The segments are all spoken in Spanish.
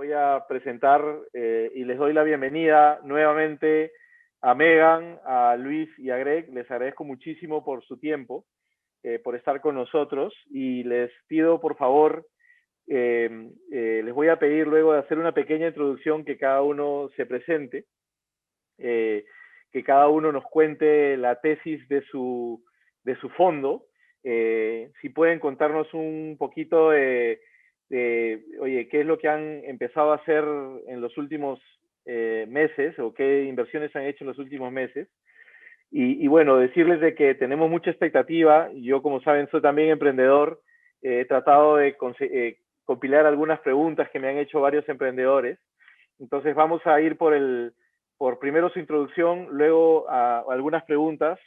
voy a presentar y les doy la bienvenida nuevamente a Megan, a Luis y a Greg. Les agradezco muchísimo por su tiempo, por estar con nosotros, y les pido por favor, les voy a pedir luego de hacer una pequeña introducción, que cada uno se presente, que cada uno nos cuente la tesis de su fondo. Si pueden contarnos un poquito oye, qué es lo que han empezado a hacer en los últimos meses, o qué inversiones han hecho en los últimos meses. Y bueno, decirles de que tenemos mucha expectativa. Yo, como saben, soy también emprendedor. He tratado de compilar algunas preguntas que me han hecho varios emprendedores. Entonces vamos a ir por primero su introducción, luego a algunas preguntas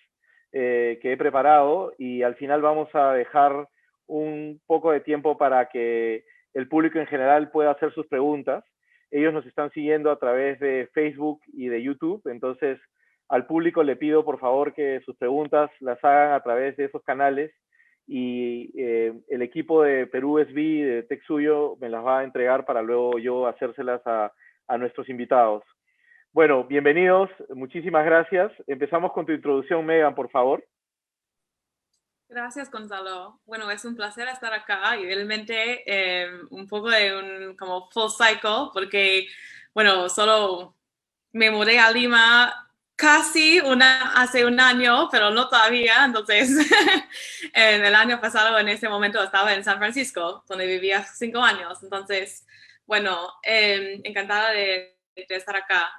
que he preparado, y al final vamos a dejar un poco de tiempo para que el público en general pueda hacer sus preguntas. Ellos nos están siguiendo a través de Facebook y de YouTube, entonces al público le pido por favor que sus preguntas las hagan a través de esos canales, y el equipo de Perú SB, de TechSuyo, me las va a entregar para luego yo hacérselas a nuestros invitados. Bueno, bienvenidos, muchísimas gracias. Empezamos con tu introducción, Megan, por favor. Gracias, Gonzalo. Bueno, es un placer estar acá, y realmente un poco de un como full cycle, porque, bueno, solo me mudé a Lima casi hace un año, pero no todavía. Entonces, en el año pasado, en ese momento, estaba en San Francisco, donde vivía 5 años. Entonces, bueno, encantada de estar acá.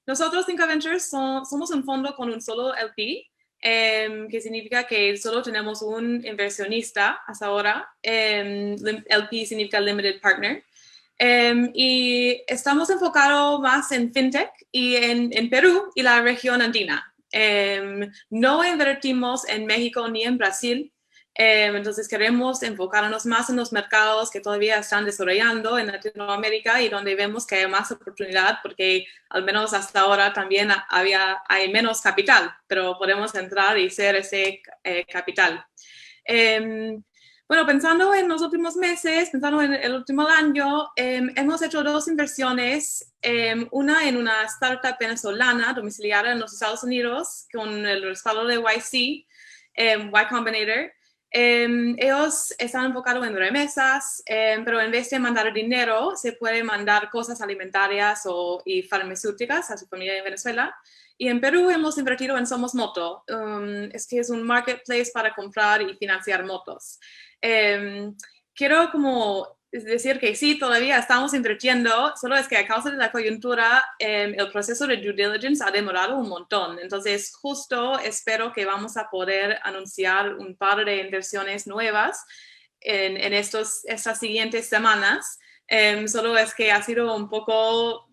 Nosotros, Think Ventures, somos un fondo con un solo LP, que significa que solo tenemos un inversionista hasta ahora. LP significa Limited Partner. Y estamos enfocados más en fintech y en Perú y la región andina. No invertimos en México ni en Brasil. Entonces queremos enfocarnos más en los mercados que todavía están desarrollando en Latinoamérica, y donde vemos que hay más oportunidad, porque al menos hasta ahora también hay menos capital, pero podemos entrar y ser ese capital. Bueno, pensando en los últimos meses, pensando en el último año, hemos hecho 2 inversiones, una en una startup venezolana domiciliada en los Estados Unidos con el respaldo de YC, Y Combinator. Ellos están enfocados en remesas, pero en vez de mandar dinero, se puede mandar cosas alimentarias y farmacéuticas a su familia en Venezuela. Y en Perú hemos invertido en Somos Moto, es un marketplace para comprar y financiar motos. Quiero como decir que sí, todavía estamos invirtiendo, solo es que a causa de la coyuntura, el proceso de due diligence ha demorado un montón. Entonces, justo espero que vamos a poder anunciar un par de inversiones nuevas en estas siguientes semanas. Solo es que ha sido un poco...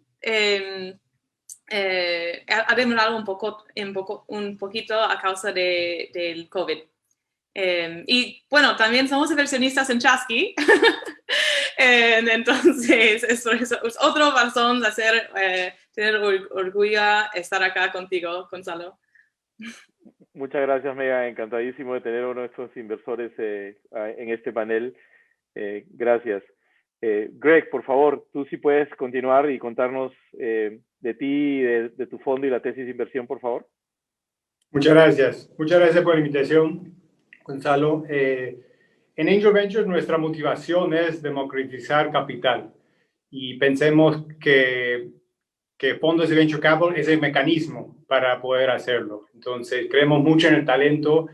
ha demorado un poquito a causa del COVID. Y bueno, también somos inversionistas en Chasqui. Entonces, eso es otra razón de tener orgullo estar acá contigo, Gonzalo. Muchas gracias, Megan. Encantadísimo de tener uno de estos inversores en este panel. Gracias. Greg, por favor, tú sí puedes continuar y contarnos de ti, de tu fondo y la tesis de inversión, por favor. Muchas gracias. Muchas gracias por la invitación, Gonzalo. En Angel Ventures nuestra motivación es democratizar capital, y pensemos que fondos de Venture Capital es el mecanismo para poder hacerlo. Entonces, creemos mucho en el talento,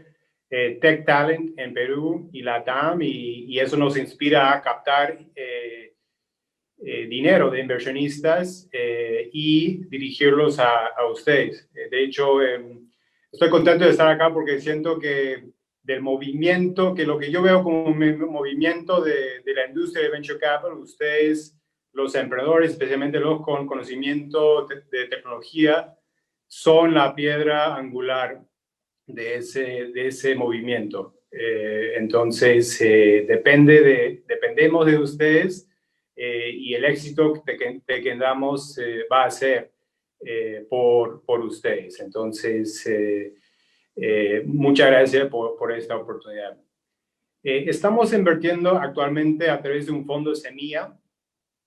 Tech Talent en Perú y LATAM, y eso nos inspira a captar dinero de inversionistas y dirigirlos a ustedes. De hecho, estoy contento de estar acá porque siento que del movimiento, que lo que yo veo como un movimiento de la industria de Venture Capital, ustedes, los emprendedores, especialmente los con conocimiento de tecnología, son la piedra angular de ese movimiento. Entonces, dependemos de ustedes, y el éxito que damos va a ser por ustedes. Entonces, muchas gracias por esta oportunidad. Estamos invirtiendo actualmente a través de un fondo semilla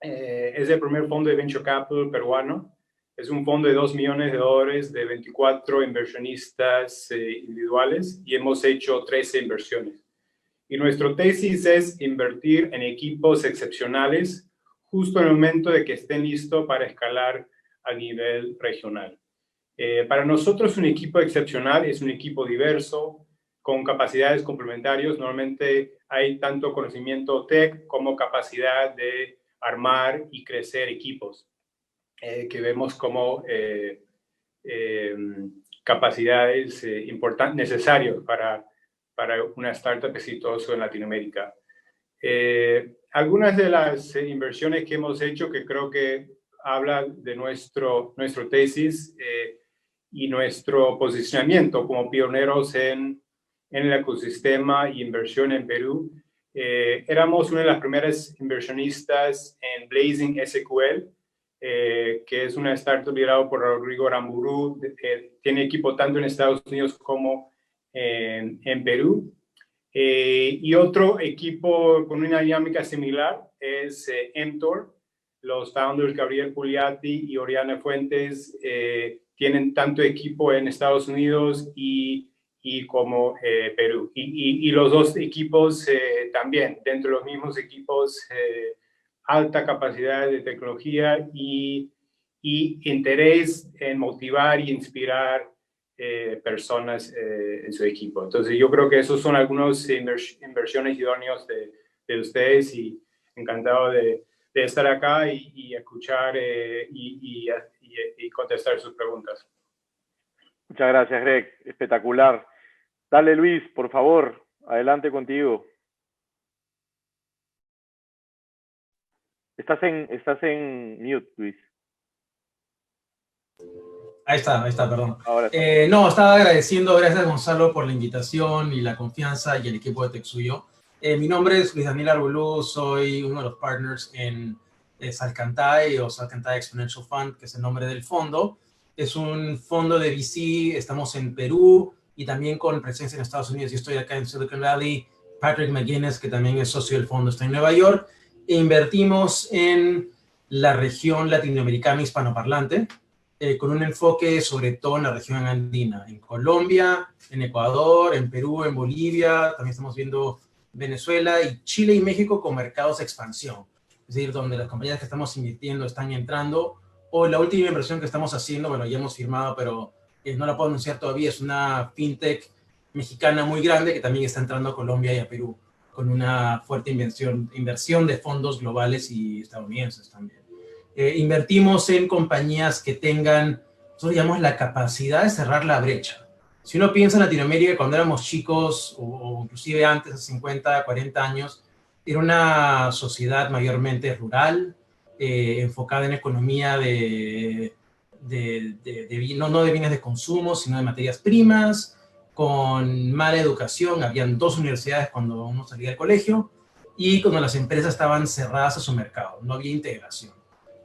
Es el primer fondo de Venture Capital peruano. Es un fondo de $2 millones de 24 inversionistas individuales y hemos hecho 13 inversiones. Y nuestro tesis es invertir en equipos excepcionales justo en el momento de que estén listos para escalar a nivel regional. Para nosotros un equipo excepcional es un equipo diverso, con capacidades complementarias. Normalmente hay tanto conocimiento tech como capacidad de armar y crecer equipos, que vemos como capacidades importantes, necesarias para una startup exitosa en Latinoamérica. Algunas de las inversiones que hemos hecho que creo que hablan de nuestro tesis y nuestro posicionamiento como pioneros en el ecosistema y inversión en Perú. Éramos una de las primeras inversionistas en Blazing SQL, que es una startup liderada por Rodrigo Aramburu, tiene equipo tanto en Estados Unidos como en Perú. Y otro equipo con una dinámica similar es Mtor. Los founders Gabriel Pugliatti y Oriana Fuentes tienen tanto equipo en Estados Unidos y como Perú. Y los dos equipos también, dentro de los mismos equipos, alta capacidad de tecnología y interés en motivar y inspirar personas en su equipo. Entonces yo creo que esos son algunos inversiones idóneas de ustedes y encantado de estar acá y escuchar y contestar sus preguntas. Muchas gracias, Greg. Espectacular. Dale, Luis, por favor, adelante contigo. Estás en mute, Luis. Ahí está, perdón. Ahora sí. No, estaba agradeciendo, gracias Gonzalo por la invitación y la confianza y el equipo de Texuyo. Mi nombre es Luis Daniel Arbolú, soy uno de los partners en Salcantay o Salcantay Exponential Fund, que es el nombre del fondo. Es un fondo de VC, estamos en Perú y también con presencia en Estados Unidos. Yo estoy acá en Silicon Valley. Patrick McGuinness, que también es socio del fondo, está en Nueva York. E invertimos en la región latinoamericana hispanoparlante, con un enfoque sobre todo en la región andina, en Colombia, en Ecuador, en Perú, en Bolivia, también estamos viendo Venezuela y Chile y México con mercados de expansión, es decir, donde las compañías que estamos invirtiendo están entrando, o la última inversión que estamos haciendo, bueno, ya hemos firmado, pero no la puedo anunciar todavía, es una fintech mexicana muy grande que también está entrando a Colombia y a Perú, con una fuerte inversión de fondos globales y estadounidenses también. Invertimos en compañías que tengan, nosotros llamamos la capacidad de cerrar la brecha. Si uno piensa en Latinoamérica, cuando éramos chicos, o inclusive antes, hace 50, 40 años, era una sociedad mayormente rural, enfocada en economía no de bienes de consumo, sino de materias primas, con mala educación. Habían 2 universidades cuando uno salía del colegio y cuando las empresas estaban cerradas a su mercado, no había integración.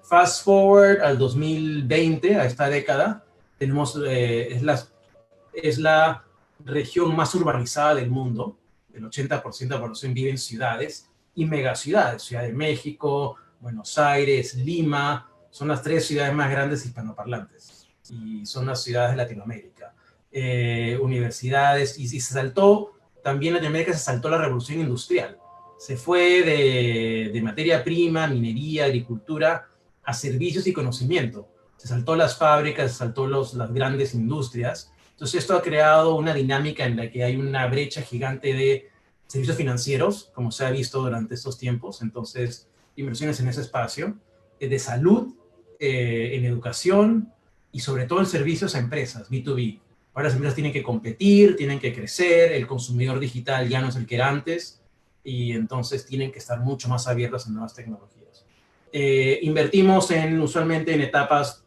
Fast forward al 2020, a esta década, tenemos, es la región más urbanizada del mundo. El 80% de la población vive en ciudades y megaciudades. Ciudad de México, Buenos Aires, Lima, son las 3 ciudades más grandes hispanoparlantes y son las ciudades de Latinoamérica. Universidades, y se saltó, también en Latinoamérica se saltó la revolución industrial. Se fue de materia prima, minería, agricultura, a servicios y conocimiento. Se saltó las fábricas, se saltó las grandes industrias. Entonces esto ha creado una dinámica en la que hay una brecha gigante de servicios financieros, como se ha visto durante estos tiempos. Entonces, inversiones en ese espacio, de salud, en educación y sobre todo en servicios a empresas, B2B. Ahora las empresas tienen que competir, tienen que crecer, el consumidor digital ya no es el que era antes y entonces tienen que estar mucho más abiertas a nuevas tecnologías. Invertimos usualmente en etapas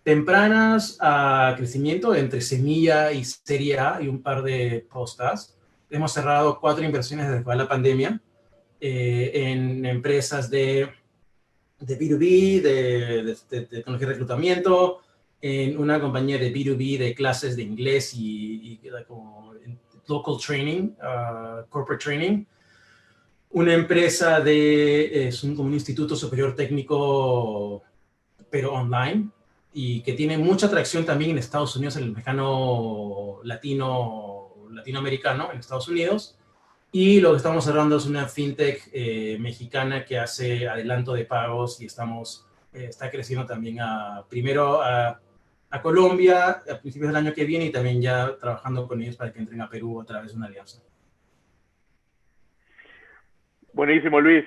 tempranas a crecimiento entre semilla y serie A y un par de postas. Hemos cerrado 4 inversiones desde la pandemia en empresas de B2B, de tecnología de reclutamiento, en una compañía de B2B de clases de inglés y como local training, corporate training. una empresa es como un instituto superior técnico, pero online, y que tiene mucha atracción también en Estados Unidos, en el mercado latinoamericano, en Estados Unidos. Y lo que estamos cerrando es una fintech mexicana que hace adelanto de pagos y está creciendo también primero a Colombia a principios del año que viene y también ya trabajando con ellos para que entren a Perú a través de una alianza. Buenísimo, Luis.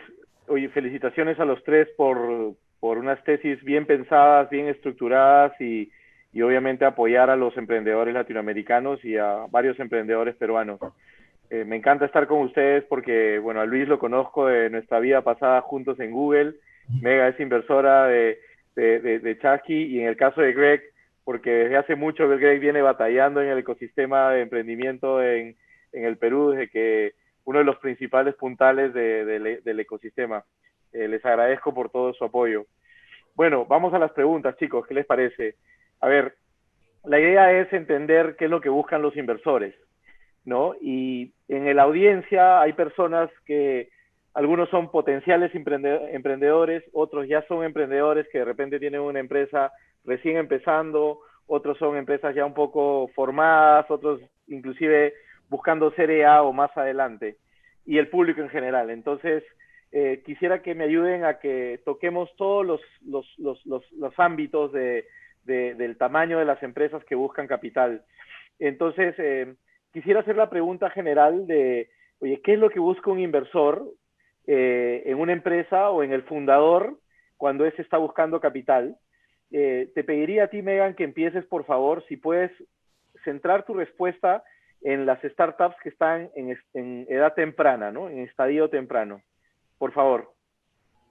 Oye, felicitaciones a los tres por unas tesis bien pensadas, bien estructuradas y obviamente apoyar a los emprendedores latinoamericanos y a varios emprendedores peruanos. Me encanta estar con ustedes porque, bueno, a Luis lo conozco de nuestra vida pasada juntos en Google. Mega es inversora de Chasqui, y en el caso de Greg, porque desde hace mucho que Greg viene batallando en el ecosistema de emprendimiento en el Perú, desde que uno de los principales puntales del ecosistema. Les agradezco por todo su apoyo. Bueno, vamos a las preguntas, chicos. ¿Qué les parece? A ver, la idea es entender qué es lo que buscan los inversores, ¿no? Y en la audiencia hay personas que algunos son potenciales emprendedores, otros ya son emprendedores que de repente tienen una empresa recién empezando, otros son empresas ya un poco formadas, otros inclusive buscando Serie A o más adelante, y el público en general. Entonces, quisiera que me ayuden a que toquemos todos los ámbitos del tamaño de las empresas que buscan capital. Entonces, quisiera hacer la pregunta general de, oye, ¿qué es lo que busca un inversor en una empresa o en el fundador cuando éste está buscando capital? Te pediría a ti, Megan, que empieces, por favor, si puedes centrar tu respuesta en las startups que están en edad temprana, ¿no? En estadio temprano. Por favor.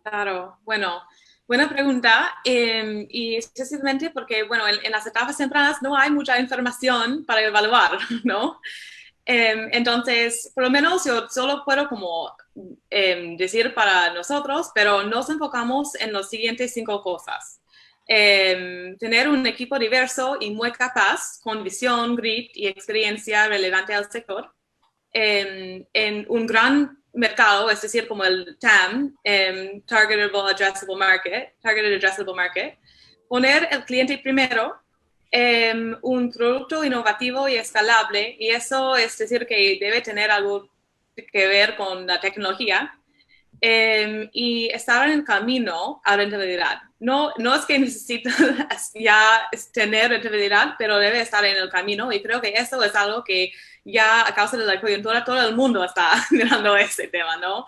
Claro, bueno, buena pregunta. Y especialmente porque, bueno, en las etapas tempranas no hay mucha información para evaluar, ¿no? Entonces, por lo menos yo solo puedo como decir para nosotros, pero nos enfocamos en las siguientes 5 cosas. Tener un equipo diverso y muy capaz, con visión, grit y experiencia relevante al sector. En un gran mercado, es decir, como el TAM, Targeted Addressable Market, poner el cliente primero, un producto innovativo y escalable, y eso es decir que debe tener algo que ver con la tecnología, y estar en el camino a rentabilidad. No es que necesita ya tener rentabilidad, pero debe estar en el camino, y creo que eso es algo que ya a causa de la coyuntura todo el mundo está mirando ese tema, ¿no?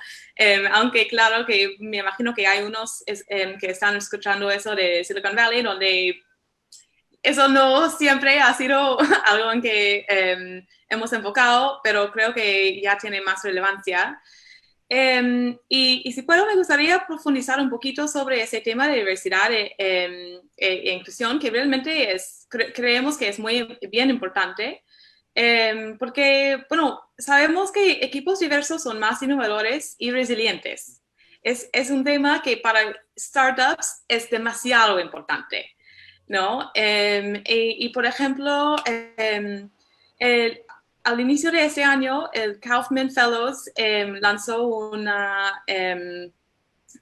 Aunque claro que me imagino que hay unos que están escuchando eso de Silicon Valley, donde eso no siempre ha sido algo en que hemos enfocado, pero creo que ya tiene más relevancia. Y si puedo, me gustaría profundizar un poquito sobre ese tema de diversidad e inclusión, que realmente creemos que es muy bien importante, porque, bueno, sabemos que equipos diversos son más innovadores y resilientes. Es un tema que para startups es demasiado importante, ¿no? Y por ejemplo, al inicio de este año, el Kaufman Fellows lanzó un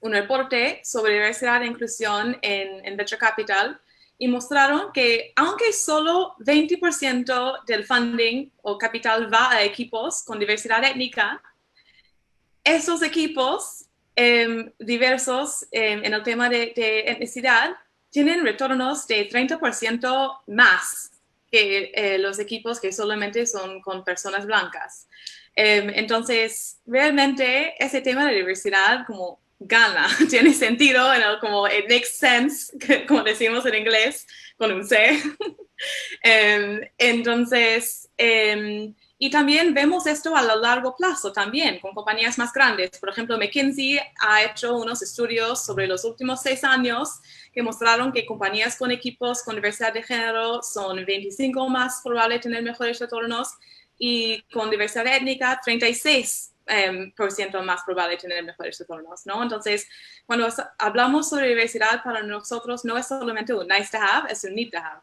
reporte sobre diversidad e inclusión en Venture Capital, y mostraron que aunque solo 20% del funding o capital va a equipos con diversidad étnica, esos equipos diversos en el tema de etnicidad tienen retornos de 30% más que los equipos que solamente son con personas blancas. Entonces, realmente ese tema de diversidad como gana, tiene sentido, como it makes sense, como decimos en inglés, con un C. Entonces, y también vemos esto a lo largo plazo también, con compañías más grandes. Por ejemplo, McKinsey ha hecho unos estudios sobre los últimos 6 años que mostraron que compañías con equipos con diversidad de género son 25 más probable de tener mejores retornos, y con diversidad étnica 36% más probable de tener mejores retornos, ¿no? Entonces, cuando hablamos sobre diversidad, para nosotros no es solamente un nice to have, es un need to have.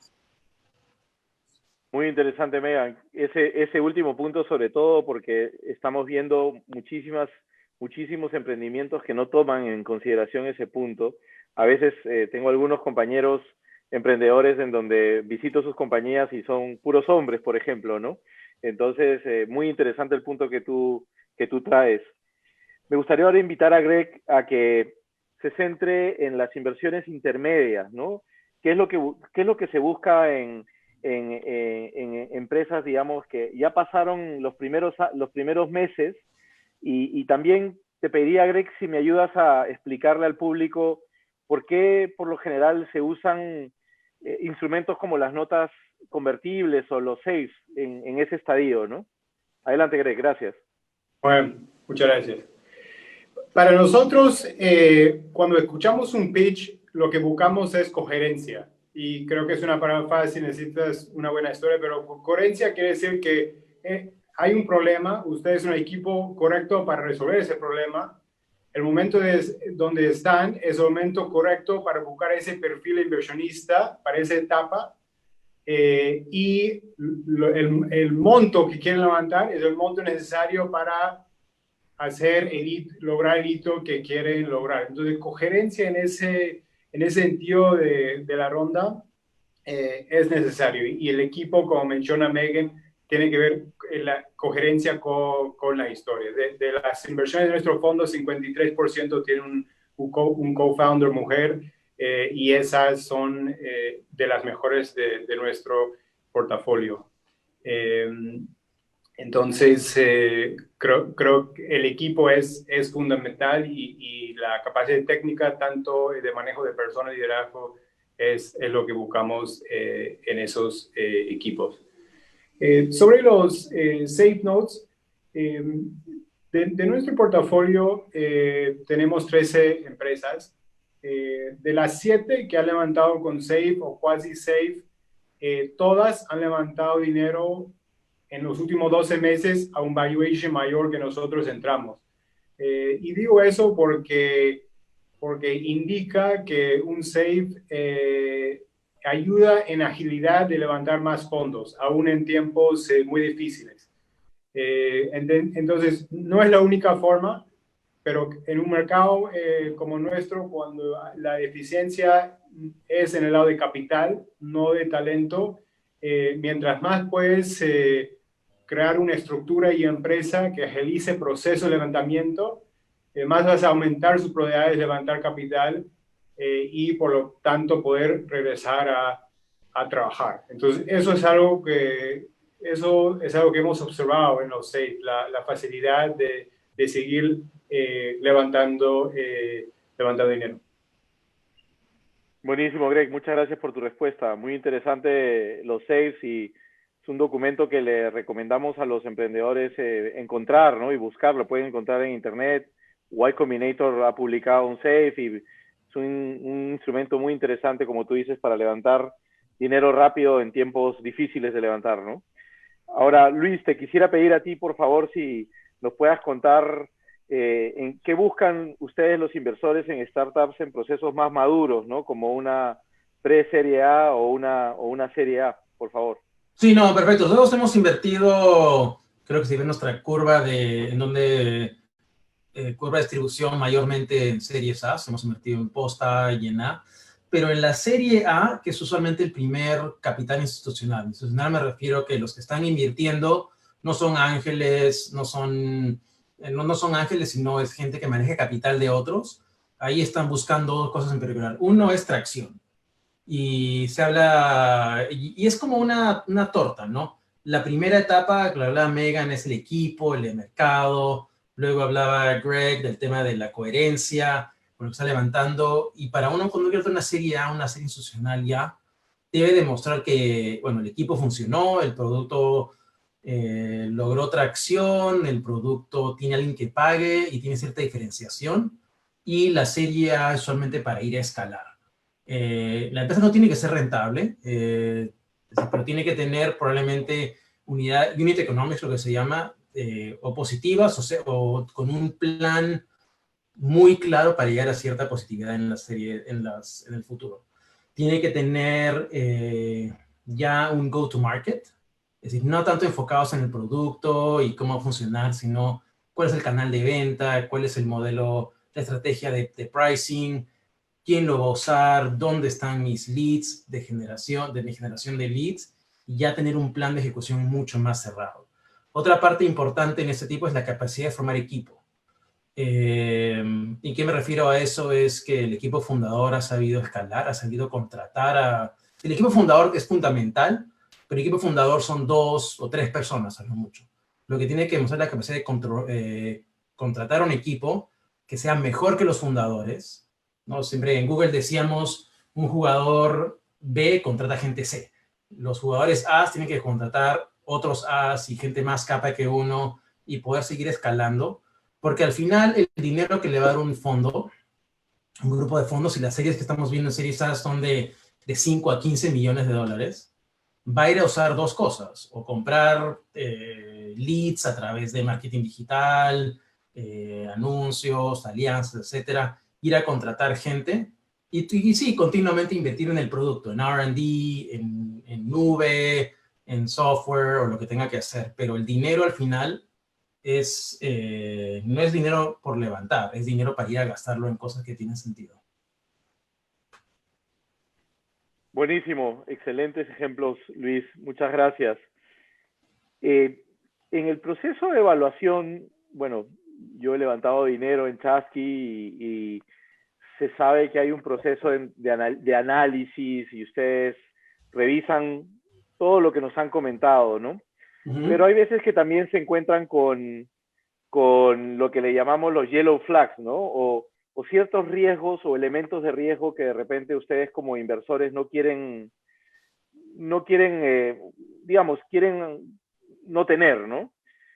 Muy interesante, Megan. Ese último punto, sobre todo, porque estamos viendo muchísimas muchísimos emprendimientos que no toman en consideración ese punto. A veces tengo algunos compañeros emprendedores en donde visito sus compañías y son puros hombres, por ejemplo, ¿no? Entonces, muy interesante el punto que tú traes. Me gustaría ahora invitar a Greg a que se centre en las inversiones intermedias, ¿no? ¿Qué es lo que se busca en empresas, digamos, que ya pasaron los primeros meses? Y también te pediría, Greg, si me ayudas a explicarle al público por qué por lo general se usan instrumentos como las notas convertibles o los SAFEs en ese estadio, ¿no? Adelante, Greg, gracias. Bueno, muchas gracias. Para nosotros, cuando escuchamos un pitch, lo que buscamos es coherencia. Y creo que es una palabra fácil, necesitas una buena historia, pero coherencia quiere decir que hay un problema, ustedes son un equipo correcto para resolver ese problema. El momento donde están es el momento correcto para buscar ese perfil de inversionista para esa etapa. Y el monto que quieren levantar es el monto necesario para lograr el hito que quieren lograr. Entonces, coherencia en ese sentido de la ronda es necesario. Y el equipo, como menciona Megan, tiene que ver la coherencia con la historia. De las inversiones de nuestro fondo, 53% tienen un co-founder mujer, y esas son de las mejores de nuestro portafolio. Entonces, creo que el equipo es fundamental y la capacidad técnica, tanto de manejo de personas y liderazgo, es lo que buscamos en esos equipos. Sobre los Safe Notes, de nuestro portafolio tenemos 13 empresas. De las 7 que han levantado con Safe o quasi Safe, todas han levantado dinero en los últimos 12 meses a un valuation mayor que nosotros entramos. Y digo eso porque indica que un SAFE ayuda en agilidad de levantar más fondos, aún en tiempos muy difíciles. Entonces, no es la única forma, pero en un mercado como nuestro, cuando la eficiencia es en el lado de capital, no de talento, mientras más puedes crear una estructura y empresa que agilice el proceso de levantamiento, más vas a aumentar sus probabilidades de levantar capital y por lo tanto poder regresar a trabajar. Entonces, eso es algo que hemos observado en los SAFE, la facilidad de seguir levantando dinero. Buenísimo, Greg. Muchas gracias por tu respuesta. Muy interesante los SAFEs y es un documento que le recomendamos a los emprendedores encontrar, ¿no? Y buscarlo. Pueden encontrar en internet. Y Combinator ha publicado un SAFE y es un instrumento muy interesante, como tú dices, para levantar dinero rápido en tiempos difíciles de levantar, ¿no? Ahora, Luis, te quisiera pedir a ti, por favor, si nos puedas contar en qué buscan ustedes los inversores en startups en procesos más maduros, ¿no? Como una pre-serie A o una serie A, por favor. Sí, no, perfecto. Nosotros hemos invertido, creo que si ven nuestra curva curva de distribución mayormente en series A, hemos invertido en posta y en A, pero en la serie A, que es usualmente el primer capital institucional. Institucional me refiero a que los que están invirtiendo no son ángeles, no son ángeles, sino es gente que maneja capital de otros. Ahí están buscando dos cosas en particular. Uno es tracción. Y se habla, y es como una torta, ¿no? La primera etapa, que lo hablaba Megan, es el equipo, el de mercado. Luego hablaba Greg del tema de la coherencia, con lo que está levantando. Y para uno, cuando quiere hacer una serie A, una serie institucional ya, debe demostrar que, bueno, el equipo funcionó, el producto logró tracción, el producto tiene alguien que pague y tiene cierta diferenciación. Y la serie A es solamente para ir a escalar. La empresa no tiene que ser rentable, pero tiene que tener probablemente unit economics, lo que se llama, o positivas, o con un plan muy claro para llegar a cierta positividad en la serie, en el futuro. Tiene que tener ya un go-to-market, es decir, no tanto enfocados en el producto y cómo va a funcionar, sino cuál es el canal de venta, cuál es el modelo, la estrategia de pricing, quién lo va a usar, dónde están mis leads de mi generación de leads, y ya tener un plan de ejecución mucho más cerrado. Otra parte importante en este tipo es la capacidad de formar equipo. ¿Y qué me refiero a eso? Es que el equipo fundador ha sabido escalar, ha sabido contratar a... El equipo fundador es fundamental, pero el equipo fundador son 2 o 3 personas, a lo mucho. Lo que tiene que demostrar la capacidad de contratar a un equipo que sea mejor que los fundadores, ¿no? Siempre en Google decíamos, un jugador B contrata gente C. Los jugadores A tienen que contratar otros A y gente más capa que uno y poder seguir escalando, porque al final el dinero que le va a dar un fondo, un grupo de fondos, y las series que estamos viendo en Series A son de 5 a 15 millones de dólares, va a ir a usar 2 cosas, o comprar leads a través de marketing digital, anuncios, alianzas, etcétera, ir a contratar gente y sí, continuamente invertir en el producto, en R&D, en nube, en software o lo que tenga que hacer, pero el dinero al final no es dinero por levantar, es dinero para ir a gastarlo en cosas que tienen sentido. Buenísimo, excelentes ejemplos, Luis, muchas gracias. En el proceso de evaluación, bueno, yo he levantado dinero en Chasqui y se sabe que hay un proceso de análisis y ustedes revisan todo lo que nos han comentado, ¿no? Pero hay veces que también se encuentran con lo que le llamamos los yellow flags, ¿no? O ciertos riesgos o elementos de riesgo que de repente ustedes como inversores no quieren, digamos, quieren no tener, ¿no?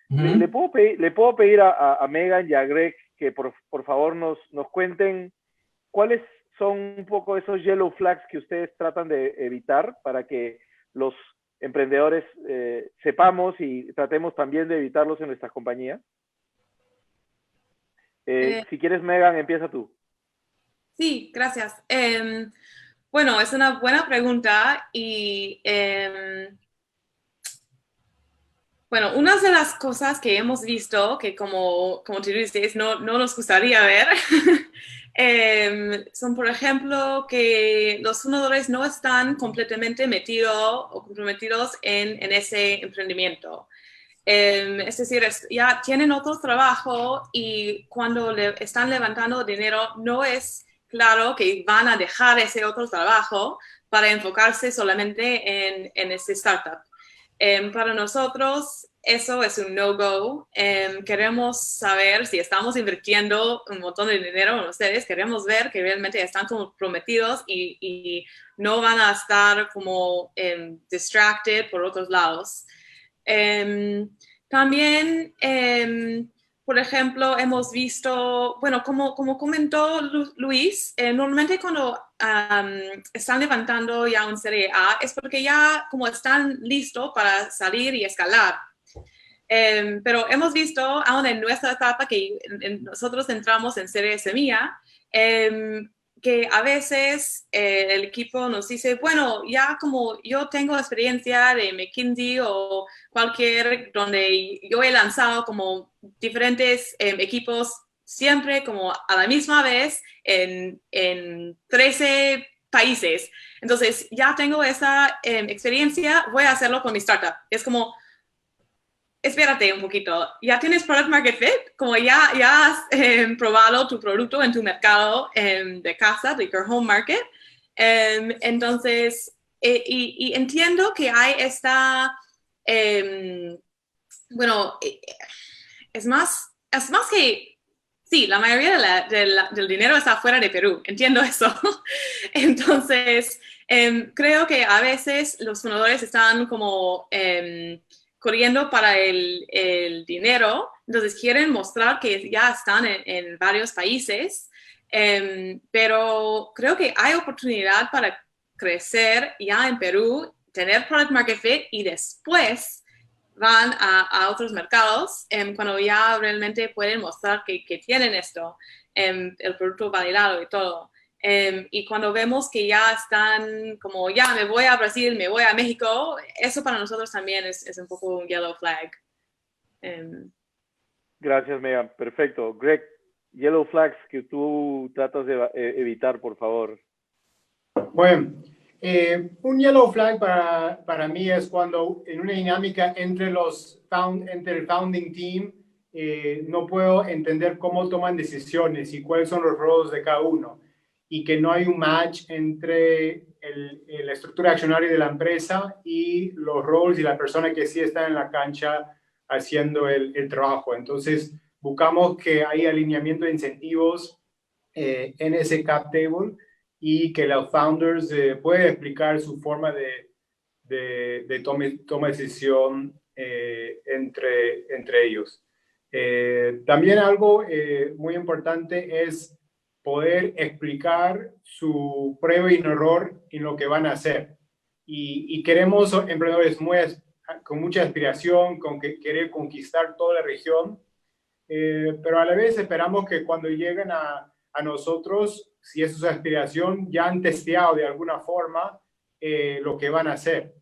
¿Le puedo pedir a Megan y a Greg que por favor nos cuenten cuáles son un poco esos yellow flags que ustedes tratan de evitar para que los emprendedores sepamos y tratemos también de evitarlos en nuestras compañías? Si quieres, Megan, empieza tú. Sí, gracias. Bueno, es una buena pregunta y bueno, una de las cosas que hemos visto que como tú dices no nos gustaría ver son, por ejemplo, que los fundadores no están completamente metidos o comprometidos en ese emprendimiento. Es decir, ya tienen otro trabajo y cuando están levantando dinero no es claro que van a dejar ese otro trabajo para enfocarse solamente en ese startup. Para nosotros eso es un no-go. Queremos saber si estamos invirtiendo un montón de dinero en ustedes, queremos ver que realmente están comprometidos y no van a estar como distracted por otros lados. También, por ejemplo, hemos visto, bueno, como comentó Luis, normalmente cuando están levantando ya un Serie A es porque ya como están listos para salir y escalar. Pero hemos visto aún en nuestra etapa que nosotros entramos en Serie Semilla, que a veces el equipo nos dice, bueno, ya como yo tengo experiencia de McKinsey o cualquier, donde yo he lanzado como diferentes equipos siempre como a la misma vez en 13 países. Entonces ya tengo esa experiencia, voy a hacerlo con mi startup. Es como, espérate un poquito, ya tienes product market fit, como ya has probado tu producto en tu mercado de casa, de your home market. Entonces, y entiendo que hay esta, bueno, es más que, sí, la mayoría del dinero está fuera de Perú, entiendo eso. Entonces, creo que a veces los fundadores están como corriendo para el dinero, entonces quieren mostrar que ya están en varios países, pero creo que hay oportunidad para crecer ya en Perú, tener product market fit y después van a otros mercados cuando ya realmente pueden mostrar que tienen esto, el producto validado y todo. Y cuando vemos que ya están como, ya me voy a Brasil, me voy a México, eso para nosotros también es un poco un yellow flag. Gracias, Megan. Perfecto. Greg, yellow flags que tú tratas de evitar, por favor. Bueno, un yellow flag para mí es cuando en una dinámica entre el founding team no puedo entender cómo toman decisiones y cuáles son los roles de cada uno y que no hay un match entre la estructura accionaria de la empresa y los roles y la persona que sí está en la cancha haciendo el trabajo. Entonces, buscamos que haya alineamiento de incentivos en ese cap table y que los founders puedan explicar su forma de toma de decisión entre ellos. También algo muy importante es poder explicar su prueba y error en lo que van a hacer. Y queremos emprendedores con mucha aspiración, con que querer conquistar toda la región, pero a la vez esperamos que cuando lleguen a nosotros, si es su aspiración, ya han testeado de alguna forma lo que van a hacer.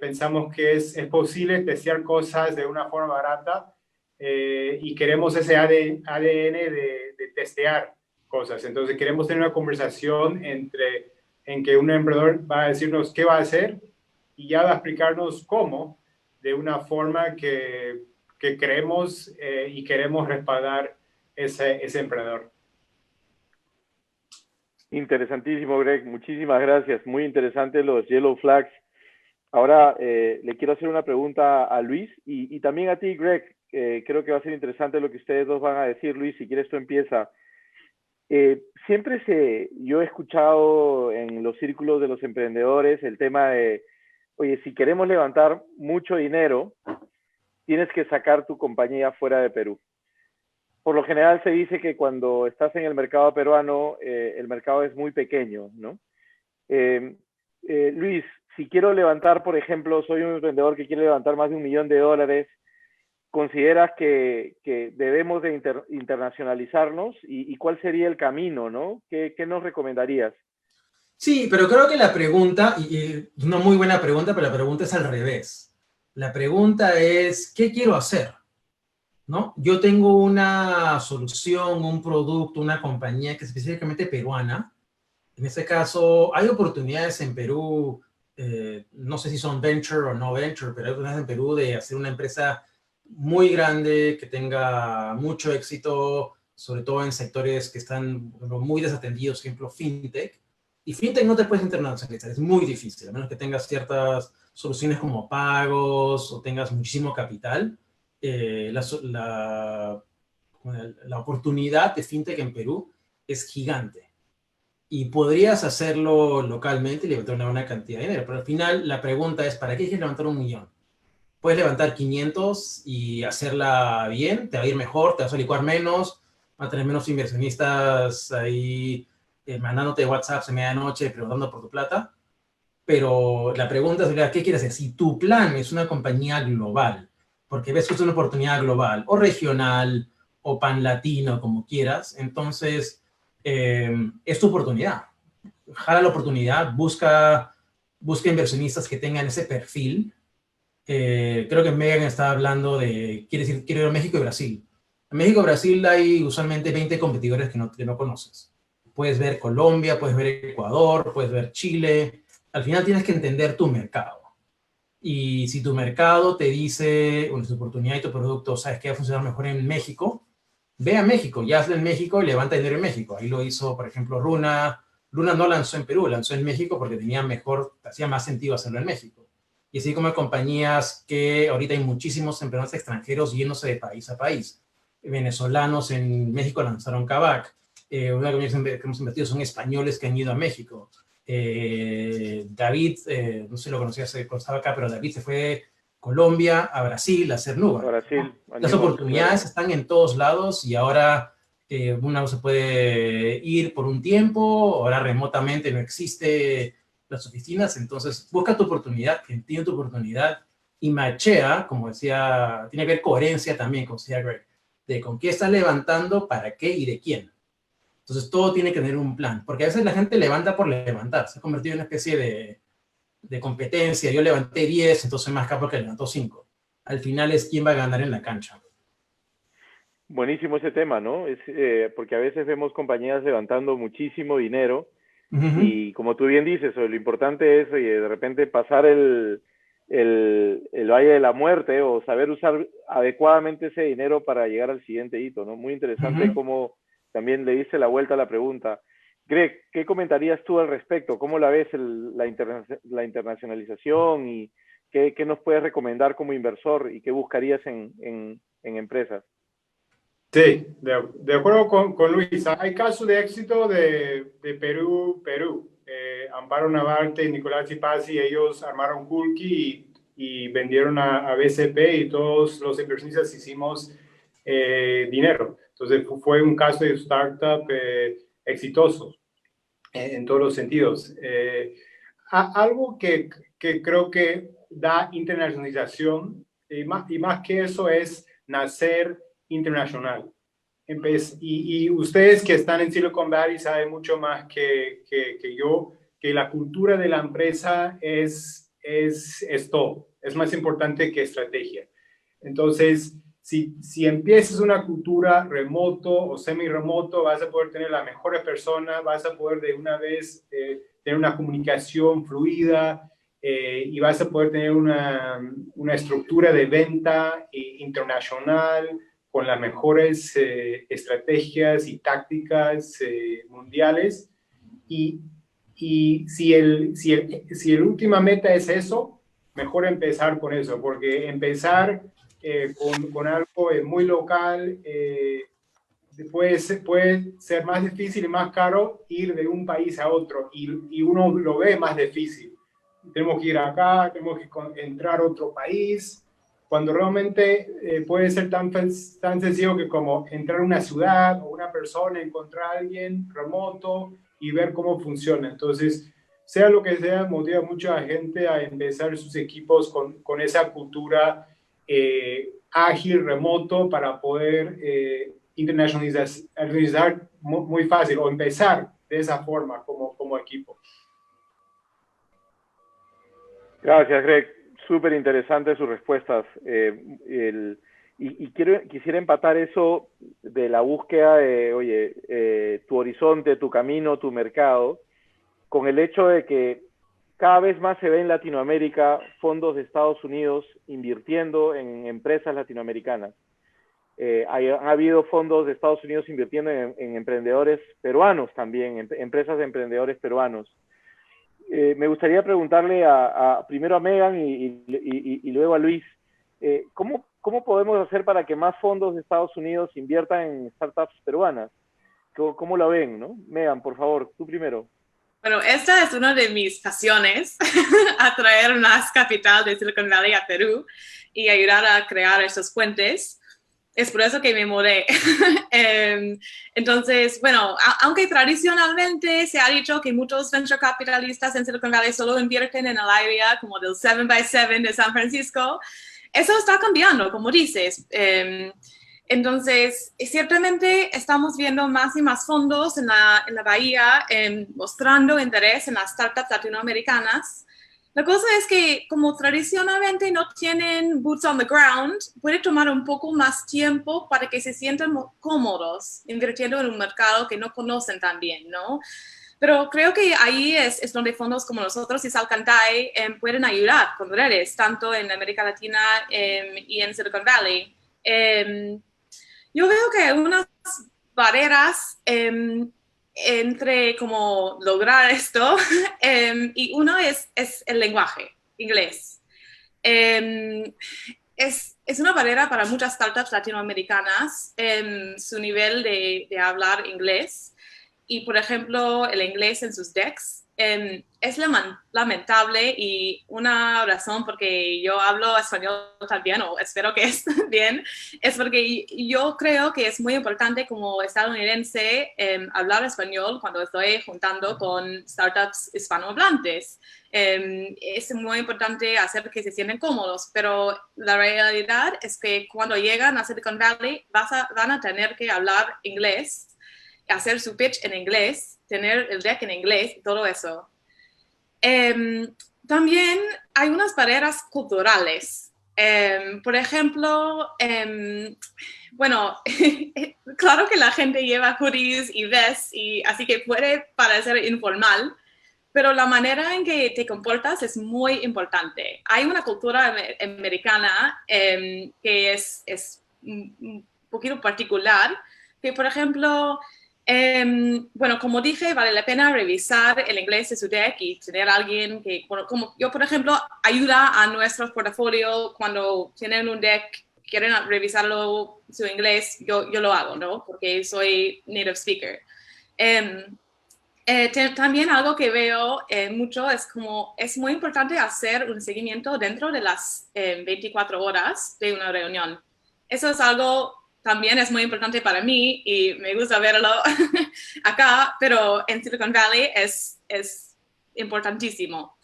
Pensamos que es posible testear cosas de una forma barata y queremos ese ADN de testear cosas. Entonces queremos tener una conversación en que un emprendedor va a decirnos qué va a hacer y ya va a explicarnos cómo, de una forma que creemos y queremos respaldar ese emprendedor. Interesantísimo, Greg. Muchísimas gracias. Muy interesantes los yellow flags. Ahora le quiero hacer una pregunta a Luis y también a ti, Greg. Creo que va a ser interesante lo que ustedes dos van a decir. Luis, si quieres tú empieza. Yo he escuchado en los círculos de los emprendedores el tema de, oye, si queremos levantar mucho dinero, tienes que sacar tu compañía fuera de Perú. Por lo general se dice que cuando estás en el mercado peruano, el mercado es muy pequeño, ¿no? Luis, si quiero levantar, por ejemplo, soy un emprendedor que quiere levantar más de $1 millón, ¿consideras que debemos de internacionalizarnos? ¿Y cuál sería el camino, no? ¿Qué nos recomendarías? Sí, pero creo que la pregunta, y una muy buena pregunta, pero la pregunta es al revés. La pregunta es, ¿qué quiero hacer? ¿No? Yo tengo una solución, un producto, una compañía que es específicamente peruana. En este caso, hay oportunidades en Perú, no sé si son venture o no venture, pero hay oportunidades en Perú de hacer una empresa muy grande, que tenga mucho éxito, sobre todo en sectores que están muy desatendidos, por ejemplo, fintech. Y fintech no te puedes internacionalizar, es muy difícil, a menos que tengas ciertas soluciones como pagos o tengas muchísimo capital. La oportunidad de fintech en Perú es gigante y podrías hacerlo localmente y levantar una buena cantidad de dinero, pero al final la pregunta es, ¿para qué quieres levantar 1 millón? Puedes levantar 500 y hacerla bien, te va a ir mejor, te vas a licuar menos, va a tener menos inversionistas ahí mandándote WhatsApp a medianoche preguntando por tu plata, pero la pregunta es, ¿qué quieres hacer? Si tu plan es una compañía global, porque ves que es una oportunidad global, o regional, o pan-latino, como quieras, entonces es tu oportunidad. Jala la oportunidad, busca inversionistas que tengan ese perfil. Creo que Megan estaba hablando de, quiero ir a México y Brasil. En México y Brasil hay usualmente 20 competidores que no conoces. Puedes ver Colombia, puedes ver Ecuador, puedes ver Chile. Al final tienes que entender tu mercado. Y si tu mercado te dice, bueno, tu oportunidad y tu producto, sabes que va a funcionar mejor en México, ve a México, ya hazlo en México y levanta dinero en México. Ahí lo hizo, por ejemplo, Runa. Runa no lanzó en Perú, lanzó en México porque hacía más sentido hacerlo en México. Y así como hay compañías que ahorita hay muchísimos emprendedores extranjeros yéndose de país a país. Venezolanos en México lanzaron Kavak. Una compañía que hemos invertido son españoles que han ido a México. David, no sé si lo conocía, estaba acá, pero David se fue de Colombia a Brasil a hacer Nubank. Brasil, ¿no? Las oportunidades están en todos lados y ahora uno se puede ir por un tiempo, ahora remotamente no existe las oficinas, entonces busca tu oportunidad, entiende tu oportunidad y machea, como decía, tiene que haber coherencia también, como decía Greg, de con qué estás levantando, para qué y de quién. Entonces todo tiene que tener un plan, porque a veces la gente levanta por levantar, se ha convertido en una especie de competencia. Yo levanté 10, entonces soy más capo que levantó 5. Al final es quién va a ganar en la cancha. buenísimo ese tema, ¿no? Porque a veces vemos compañías levantando muchísimo dinero y como tú bien dices, lo importante es de repente pasar el valle de la muerte o saber usar adecuadamente ese dinero para llegar al siguiente hito, ¿no? Muy interesante cómo también le diste la vuelta a la pregunta. Greg, ¿qué comentarías tú al respecto? ¿Cómo la ves la internacionalización y qué nos puedes recomendar como inversor y qué buscarías en empresas? Sí, de acuerdo con Luis. Hay casos de éxito de Perú. Amparo Navarte y Nicolás Zipasi, ellos armaron Kulki y vendieron a BCP y todos los inversionistas hicimos dinero. Entonces fue un caso de startup exitoso en todos los sentidos. Algo que creo que da internacionalización y más que eso es nacer internacional. Y ustedes que están en Silicon Valley saben mucho más que yo, que la cultura de la empresa es todo. Es más importante que estrategia. Entonces, si empiezas una cultura remoto o semi-remoto, vas a poder tener las mejores personas, vas a poder de una vez tener una comunicación fluida y vas a poder tener una estructura de venta internacional con las mejores estrategias y tácticas mundiales. Y si el última meta es eso, mejor empezar con eso, porque empezar con algo muy local puede ser más difícil y más caro ir de un país a otro, y uno lo ve más difícil. Tenemos que ir acá, tenemos que entrar a otro país, cuando realmente puede ser tan sencillo que como entrar a una ciudad o una persona, encontrar a alguien remoto y ver cómo funciona. Entonces, sea lo que sea, motiva mucho a la gente a empezar sus equipos con esa cultura ágil, remoto, para poder internacionalizar muy fácil o empezar de esa forma como equipo. Gracias, Greg. Súper interesantes sus respuestas. Quisiera empatar eso de la búsqueda de, tu horizonte, tu camino, tu mercado, con el hecho de que cada vez más se ve en Latinoamérica fondos de Estados Unidos invirtiendo en empresas latinoamericanas. Ha habido fondos de Estados Unidos invirtiendo en emprendedores peruanos también, empresas de emprendedores peruanos. Me gustaría preguntarle primero a Megan y luego a Luis, ¿cómo podemos hacer para que más fondos de Estados Unidos inviertan en startups peruanas? ¿Cómo la ven, no? Megan, por favor, tú primero. Bueno, esta es una de mis pasiones, atraer más capital de Silicon Valley a Perú y ayudar a crear estos puentes. Es por eso que me mudé. Entonces, bueno, aunque tradicionalmente se ha dicho que muchos venture capitalistas en Silicon Valley solo invierten en el área como del 7x7 de San Francisco, eso está cambiando, como dices. Entonces, ciertamente estamos viendo más y más fondos en la bahía mostrando interés en las startups latinoamericanas. La cosa es que como tradicionalmente no tienen boots on the ground, puede tomar un poco más tiempo para que se sientan cómodos invirtiendo en un mercado que no conocen tan bien, ¿no? Pero creo que ahí es donde fondos como nosotros y Salcantay pueden ayudar con redes, tanto en América Latina y en Silicon Valley. Yo veo que hay unas barreras entre cómo lograr esto y uno es el lenguaje, inglés. Es una barrera para muchas startups latinoamericanas su nivel de hablar inglés y, por ejemplo, el inglés en sus decks. Es lamentable y una razón porque yo hablo español también, o espero que esté bien, es porque yo creo que es muy importante como estadounidense hablar español cuando estoy juntando con startups hispanohablantes. Es muy importante hacer que se sienten cómodos, pero la realidad es que cuando llegan a Silicon Valley van a tener que hablar inglés, hacer su pitch en inglés, tener el deck en inglés, todo eso. También hay unas barreras culturales. Por ejemplo, Bueno, claro que la gente lleva hoodies y vests, y así que puede parecer informal, pero la manera en que te comportas es muy importante. Hay una cultura americana que es un poquito particular, que por ejemplo, bueno, como dije, vale la pena revisar el inglés de su deck y tener a alguien que, como yo por ejemplo, ayuda a nuestros portafolios cuando tienen un deck, quieren revisarlo su inglés, yo lo hago, ¿no? Porque soy native speaker. También algo que veo mucho es como es muy importante hacer un seguimiento dentro de las 24 horas de una reunión. Eso es algo también es muy importante para mí y me gusta verlo acá, pero en Silicon Valley es importantísimo.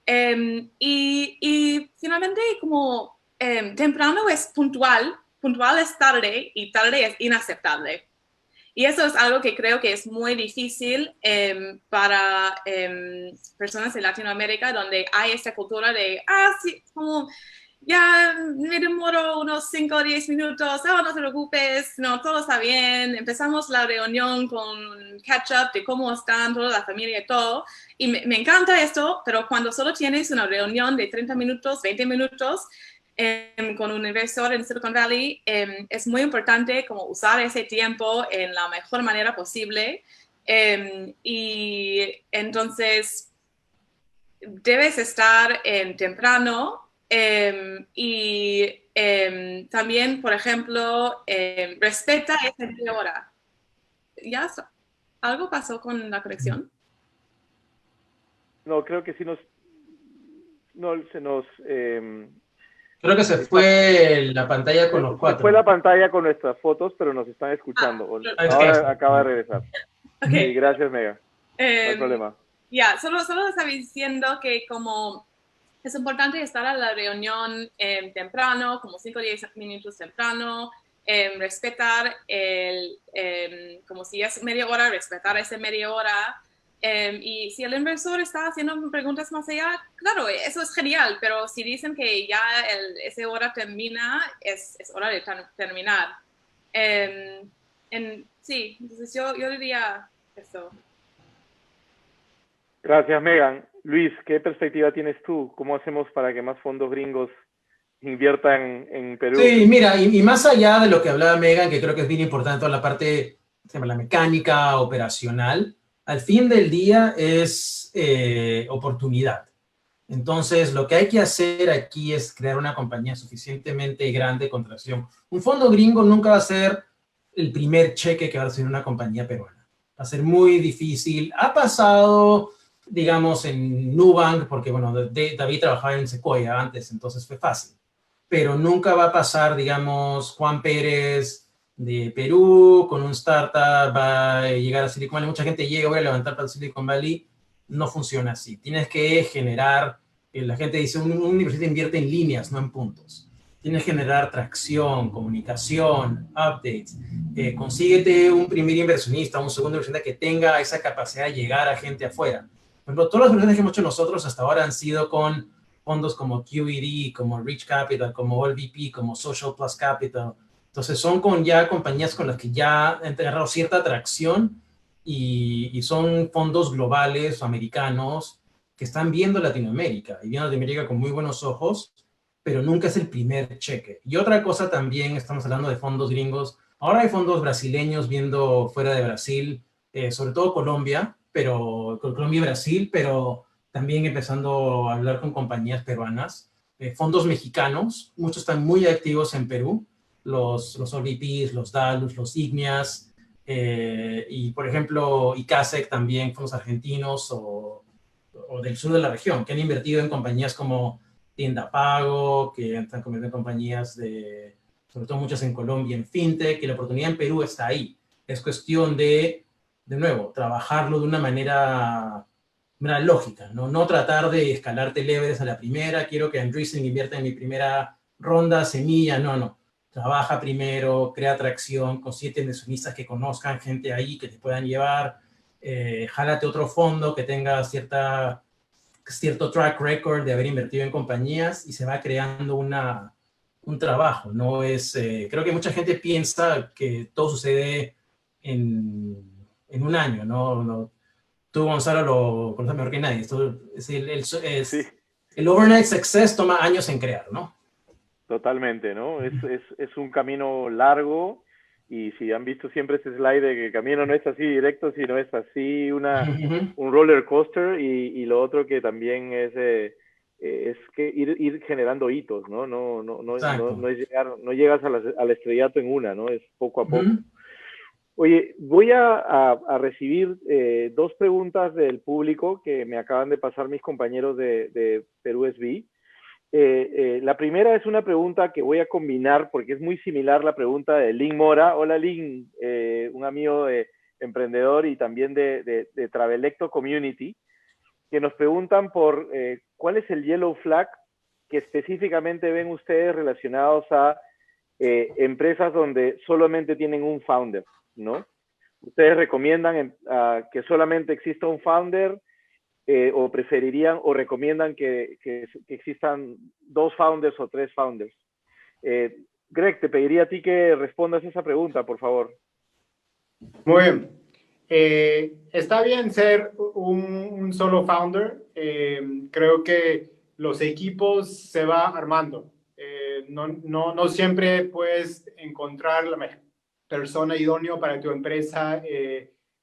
Y finalmente como temprano es puntual es tarde y tarde es inaceptable. Y eso es algo que creo que es muy difícil para personas de Latinoamérica, donde hay esta cultura de, sí, como ya me demoro unos 5 o 10 minutos, no te preocupes, no, todo está bien. Empezamos la reunión con catch-up de cómo están toda la familia y todo. Y me encanta esto, pero cuando solo tienes una reunión de 30 minutos, 20 minutos, con un inversor en Silicon Valley, es muy importante como usar ese tiempo en la mejor manera posible. Y entonces debes estar temprano y también, por ejemplo, respeta esa media hora. ¿Ya? ¿Algo pasó con la conexión? No, creo que sí se nos... Creo que se fue la pantalla con los cuatro. Se fue la pantalla con nuestras fotos, pero nos están escuchando. Ahora acaba de regresar. Okay. Gracias, Mega. No hay problema. Solo estaba diciendo que como es importante estar a la reunión temprano, como 5 o 10 minutos temprano, respetar como si es media hora, respetar esa media hora. Y si el inversor está haciendo preguntas más allá, claro, eso es genial, pero si dicen que ya esa hora termina, es hora de terminar. Sí, entonces yo diría eso. Gracias, Megan. Luis, ¿qué perspectiva tienes tú? ¿Cómo hacemos para que más fondos gringos inviertan en Perú? Sí, mira, y más allá de lo que hablaba Megan, que creo que es bien importante toda la parte, la mecánica operacional, al fin del día es oportunidad. Entonces, lo que hay que hacer aquí es crear una compañía suficientemente grande con tracción. Un fondo gringo nunca va a ser el primer cheque que va a recibir una compañía peruana. Va a ser muy difícil. Ha pasado, digamos, en Nubank, porque, bueno, David trabajaba en Sequoia antes, entonces fue fácil. Pero nunca va a pasar, digamos, Juan Pérez de Perú con un startup, va a llegar a Silicon Valley. Mucha gente llega, voy a levantar para Silicon Valley. No funciona así. Tienes que generar, la gente dice, un universidad invierte en líneas, no en puntos. Tienes que generar tracción, comunicación, updates. Consíguete un primer inversionista, un segundo inversionista que tenga esa capacidad de llegar a gente afuera. Por ejemplo, todas las inversiones que hemos hecho nosotros hasta ahora han sido con fondos como QED, como Rich Capital, como AllVP, como Social Plus Capital. Entonces son con ya compañías con las que ya han agarrado cierta atracción y son fondos globales, americanos, que están viendo Latinoamérica y viendo Latinoamérica con muy buenos ojos, pero nunca es el primer cheque. Y otra cosa también, estamos hablando de fondos gringos, ahora hay fondos brasileños viendo fuera de Brasil, sobre todo Colombia y Brasil, pero también empezando a hablar con compañías peruanas, fondos mexicanos, muchos están muy activos en Perú, los OVPs, los DALUS, los IGNIAS, y por ejemplo ICASEC también, fondos argentinos o del sur de la región, que han invertido en compañías como Tienda Pago, que están convirtiendo en compañías sobre todo muchas en Colombia, en FinTech, y la oportunidad en Perú está ahí. Es cuestión de nuevo, trabajarlo de una manera lógica, no tratar de escalarte leves a la primera, quiero que Andreessen invierta en mi primera ronda, semilla, no. Trabaja primero, crea atracción, consigue inversionistas que conozcan gente ahí, que te puedan llevar, jálate otro fondo que tenga cierto track record de haber invertido en compañías y se va creando una un trabajo, no es, creo que mucha gente piensa que todo sucede en un año, ¿no? Tú, Gonzalo, lo conoces mejor que nadie. Esto Sí, el overnight success toma años en crear, ¿no? totalmente, ¿no? Es un camino largo y si han visto siempre ese slide de que el camino no es así directo, sino es así un roller coaster y lo otro que también es que ir generando hitos, ¿no? Exacto. No es llegar, no llegas al estrellato en una, ¿no? Es poco a poco. Oye, voy a recibir dos preguntas del público que me acaban de pasar mis compañeros de Perú SB. La primera es una pregunta que voy a combinar porque es muy similar la pregunta de Lin Mora. Hola Lin, un amigo emprendedor y también de Travelecto Community, que nos preguntan por cuál es el yellow flag que específicamente ven ustedes relacionados a empresas donde solamente tienen un founder, ¿no? ¿Ustedes recomiendan que solamente exista un founder o preferirían o recomiendan que existan dos founders o tres founders? Greg, te pediría a ti que respondas esa pregunta, por favor. Muy bien. Está bien ser un solo founder. Creo que los equipos se va armando. No siempre puedes encontrar la mejor persona idónea para tu empresa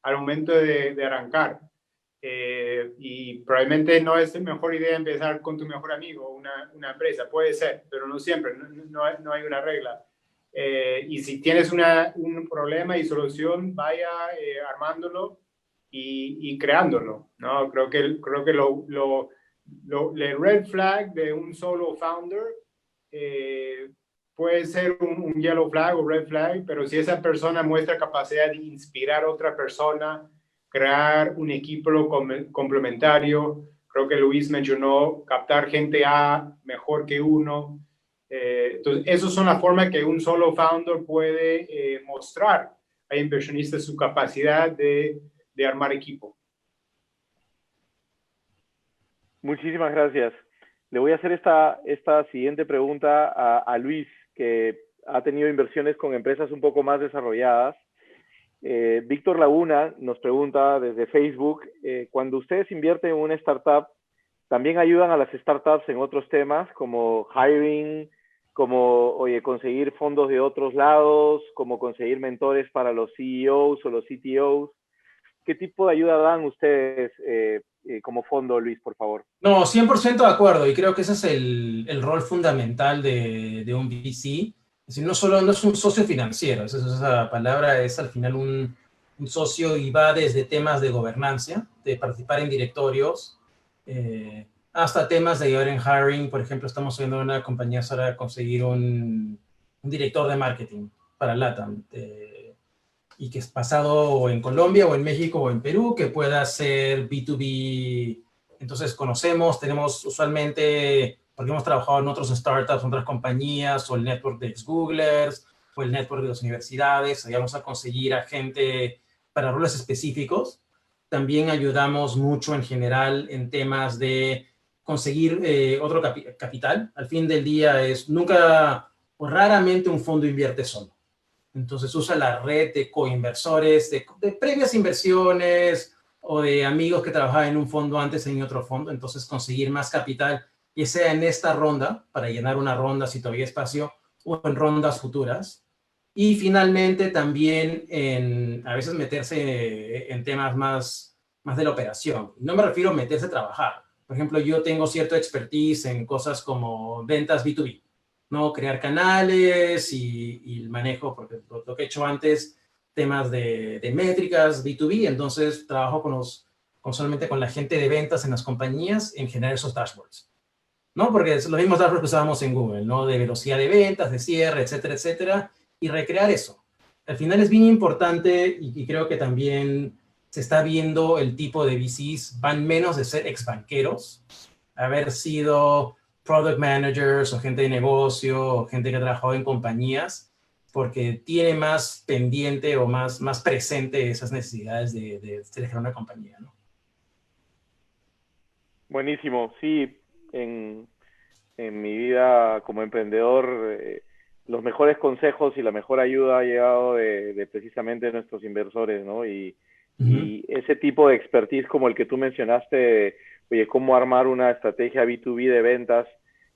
al momento de arrancar. Y probablemente no es la mejor idea empezar con tu mejor amigo una empresa. Puede ser, pero no siempre. No hay una regla. Y si tienes un problema y solución, vaya armándolo y creándolo, ¿no? Creo que el red flag de un solo founder puede ser un yellow flag o red flag, pero si esa persona muestra capacidad de inspirar a otra persona, crear un equipo complementario, creo que Luis mencionó captar gente A mejor que uno. Entonces, esas son las formas que un solo founder puede mostrar a inversionistas su capacidad de armar equipo. Muchísimas gracias. Le voy a hacer esta siguiente pregunta a Luis, que ha tenido inversiones con empresas un poco más desarrolladas. Víctor Laguna nos pregunta desde Facebook, cuando ustedes invierten en una startup, ¿también ayudan a las startups en otros temas como hiring, como conseguir fondos de otros lados, como conseguir mentores para los CEOs o los CTOs? ¿Qué tipo de ayuda dan ustedes como fondo, Luis, por favor? No, 100% de acuerdo, y creo que ese es el rol fundamental de un VC. Es decir, no es un socio financiero, esa palabra es al final un socio y va desde temas de gobernanza, de participar en directorios, hasta temas de ayudar en hiring. Por ejemplo, estamos viendo una compañía para conseguir un director de marketing para LATAM, y que es basado o en Colombia o en México o en Perú, que pueda ser B2B. Entonces tenemos usualmente, porque hemos trabajado en otros startups, en otras compañías, o el network de ex-Googlers, o el network de las universidades, ayudamos a conseguir a gente para roles específicos. También ayudamos mucho en general en temas de conseguir otro capital. Al fin del día nunca o raramente un fondo invierte solo. Entonces usa la red de coinversores, de previas inversiones o de amigos que trabajaban en un fondo antes en otro fondo. Entonces conseguir más capital, ya sea en esta ronda, para llenar una ronda si todavía hay espacio, o en rondas futuras. Y finalmente también a veces meterse en temas más de la operación. No me refiero a meterse a trabajar. Por ejemplo, yo tengo cierto expertise en cosas como ventas B2B. ¿No? Crear canales y el manejo, porque lo que he hecho antes, temas de métricas, B2B, entonces trabajo solamente con la gente de ventas en las compañías en generar esos dashboards, ¿no? Porque son los mismos dashboards que usábamos en Google, ¿no? De velocidad de ventas, de cierre, etcétera, etcétera, y recrear eso. Al final es bien importante y creo que también se está viendo el tipo de VCs, van menos de ser ex banqueros, haber sido product managers o gente de negocio o gente que ha trabajado en compañías, porque tiene más pendiente o más presente esas necesidades de generar una compañía, ¿no? Buenísimo, sí. en mi vida como emprendedor, los mejores consejos y la mejor ayuda ha llegado de precisamente nuestros inversores, ¿no? Y ese tipo de expertise como el que tú mencionaste, oye, cómo armar una estrategia B2B de ventas,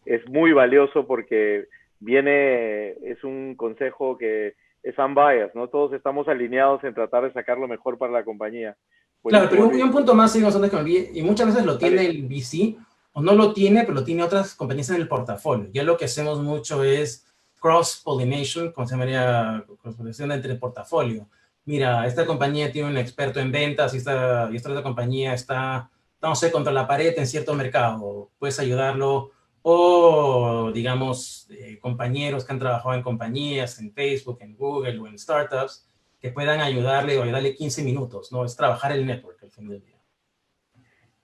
es muy valioso porque es un consejo que es unbiased, ¿no? Todos estamos alineados en tratar de sacar lo mejor para la compañía. Claro, Buenísimo, pero Luis. un punto más, Igor, antes que me olvide, y muchas veces lo tiene Dale. el VC, o no lo tiene, pero lo tiene otras compañías en el portafolio. Ya lo que hacemos mucho es cross-pollination, como se llamaría, cross-pollinación entre el portafolio. Mira, esta compañía tiene un experto en ventas y esta otra compañía está, no sé, contra la pared en cierto mercado. Puedes ayudarlo, o digamos, compañeros que han trabajado en compañías, en Facebook, en Google o en startups, que puedan ayudarle o ayudarle 15 minutos, ¿no? Es trabajar el network al fin del día.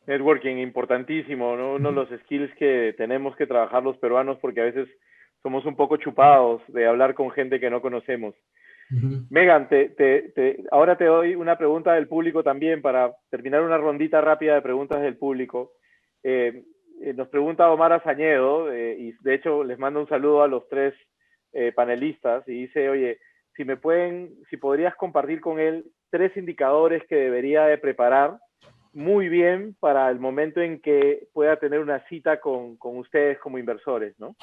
Networking, importantísimo, ¿no? Uno de los skills que tenemos que trabajar los peruanos porque a veces somos un poco chupados de hablar con gente que no conocemos. Megan, ahora te doy una pregunta del público también para terminar una rondita rápida de preguntas del público. Nos pregunta Omar Azañedo, y de hecho les mando un saludo a los tres panelistas, y dice, oye, si podrías compartir con él 3 indicadores que debería de preparar muy bien para el momento en que pueda tener una cita con ustedes como inversores, ¿no?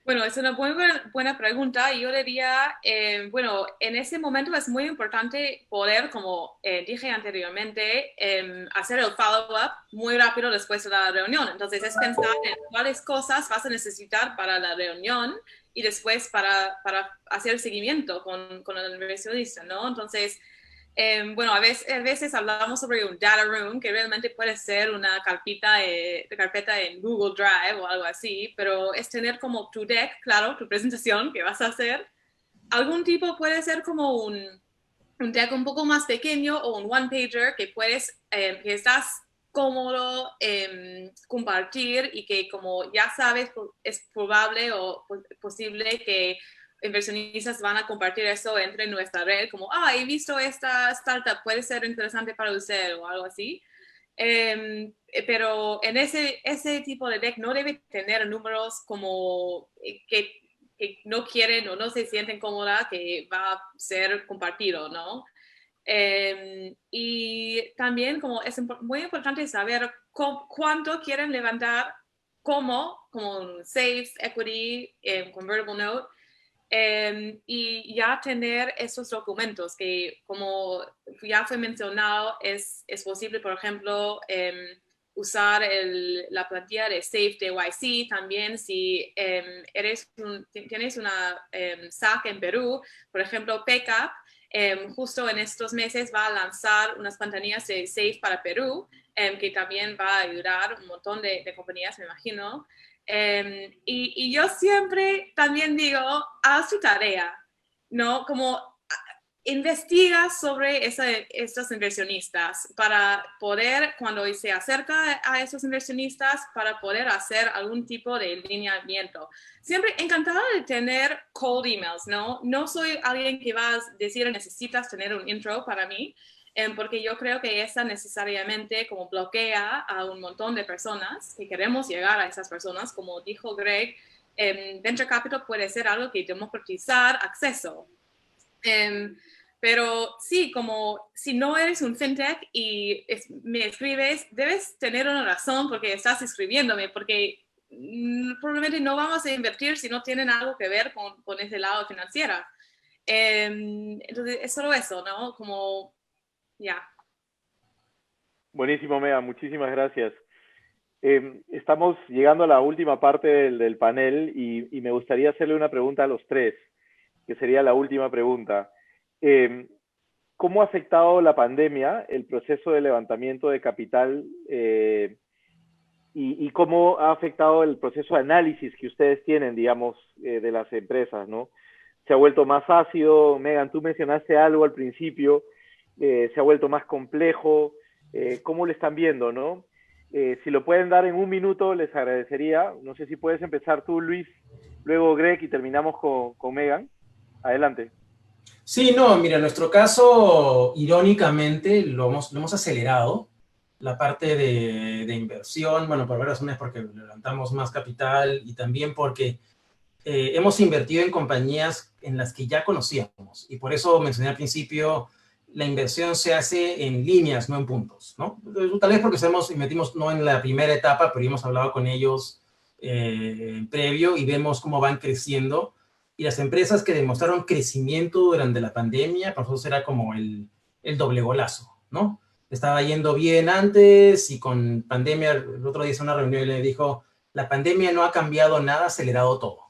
Bueno, es una buena pregunta. Yo diría, bueno, en ese momento es muy importante poder, como dije anteriormente, hacer el follow-up muy rápido después de la reunión. Entonces, es pensar en cuáles cosas vas a necesitar para la reunión y después para hacer el seguimiento con el inversionista, ¿no? Entonces, bueno, a veces hablamos sobre un data room, que realmente puede ser una carpeta en Google Drive o algo así, pero es tener como tu deck, claro, tu presentación que vas a hacer. Algún tipo puede ser como un deck un poco más pequeño o un one-pager que que estás cómodo compartir y que como ya sabes, es probable o posible que inversionistas van a compartir eso entre nuestra red, como, he visto esta startup, puede ser interesante para usted o algo así. Pero en ese tipo de deck no debe tener números como que no quieren o no se sienten cómoda que va a ser compartido, ¿no? Y también como es muy importante saber cuánto quieren levantar, como un SAFE, equity, convertible note, y ya tener esos documentos que, como ya fue mencionado, es posible, por ejemplo, usar la plantilla de SAFE de YC también si tienes una SAC en Perú, por ejemplo, PECAP, justo en estos meses va a lanzar unas plantillas de SAFE para Perú, que también va a ayudar un montón de compañías, me imagino. Y yo siempre también digo, haz tu tarea, ¿no? Como investiga sobre estos inversionistas para poder, cuando se acerca a esos inversionistas, para poder hacer algún tipo de lineamiento. Siempre encantada de tener cold emails, ¿no? No soy alguien que va a decir necesitas tener un intro para mí, porque yo creo que esa necesariamente como bloquea a un montón de personas que queremos llegar a esas personas. Como dijo Greg, Venture Capital puede ser algo que democratizar acceso. Pero sí, como si no eres un fintech y me escribes, debes tener una razón porque estás escribiéndome, porque probablemente no vamos a invertir si no tienen algo que ver con ese lado financiero. Entonces, es solo eso, ¿no? Como, ya. Buenísimo, Mega, muchísimas gracias. Estamos llegando a la última parte del panel y me gustaría hacerle una pregunta a los tres, que sería la última pregunta. ¿Cómo ha afectado la pandemia el proceso de levantamiento de capital y cómo ha afectado el proceso de análisis que ustedes tienen, digamos, de las empresas, ¿no? ¿Se ha vuelto más ácido? Megan, tú mencionaste algo al principio, ¿se ha vuelto más complejo? ¿Cómo lo están viendo, no? Si lo pueden dar en 1 minuto, les agradecería. No sé si puedes empezar tú, Luis, luego Greg y terminamos con Megan. Adelante. Sí, no, mira, en nuestro caso, irónicamente, lo hemos acelerado. la parte de inversión, bueno, por varias razones, porque levantamos más capital y también porque hemos invertido en compañías en las que ya conocíamos. Y por eso mencioné al principio, la inversión se hace en líneas, no en puntos, ¿no? Tal vez porque invertimos no en la primera etapa, pero hemos hablado con ellos previo y vemos cómo van creciendo. Y las empresas que demostraron crecimiento durante la pandemia, para nosotros era como el doble golazo, ¿no? Estaba yendo bien antes y con pandemia, el otro día hice una reunión y le dijo, la pandemia no ha cambiado nada, ha acelerado todo.